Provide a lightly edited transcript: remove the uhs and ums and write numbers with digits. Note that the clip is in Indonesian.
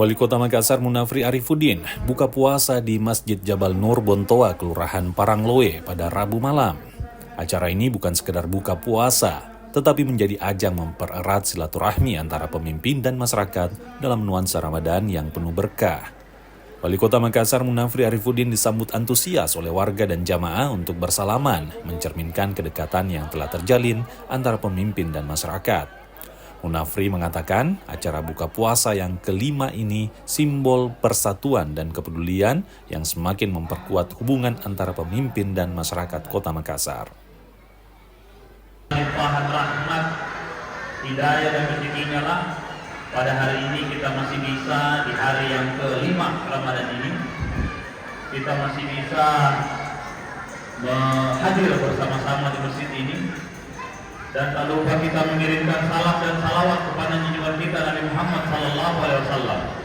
Wali Kota Makassar Munafri Arifuddin buka puasa di Masjid Jabal Nur Bontoa, Kelurahan Parangloe pada Rabu malam. Acara ini bukan sekedar buka puasa, tetapi menjadi ajang mempererat silaturahmi antara pemimpin dan masyarakat dalam nuansa Ramadan yang penuh berkah. Wali Kota Makassar Munafri Arifuddin disambut antusias oleh warga dan jamaah untuk bersalaman, mencerminkan kedekatan yang telah terjalin antara pemimpin dan masyarakat. Munafri mengatakan acara buka puasa yang kelima ini simbol persatuan dan kepedulian yang semakin memperkuat hubungan antara pemimpin dan masyarakat Kota Makassar. Limpahan rahmat, hidayah dan rezekinya lah pada hari ini kita masih bisa di hari yang kelima Ramadan ini kita masih bisa hadir bersama-sama di masjid ini. Dan tak lupa kita mengirimkan salam dan salawat kepada junjungan kita Nabi Muhammad SAW.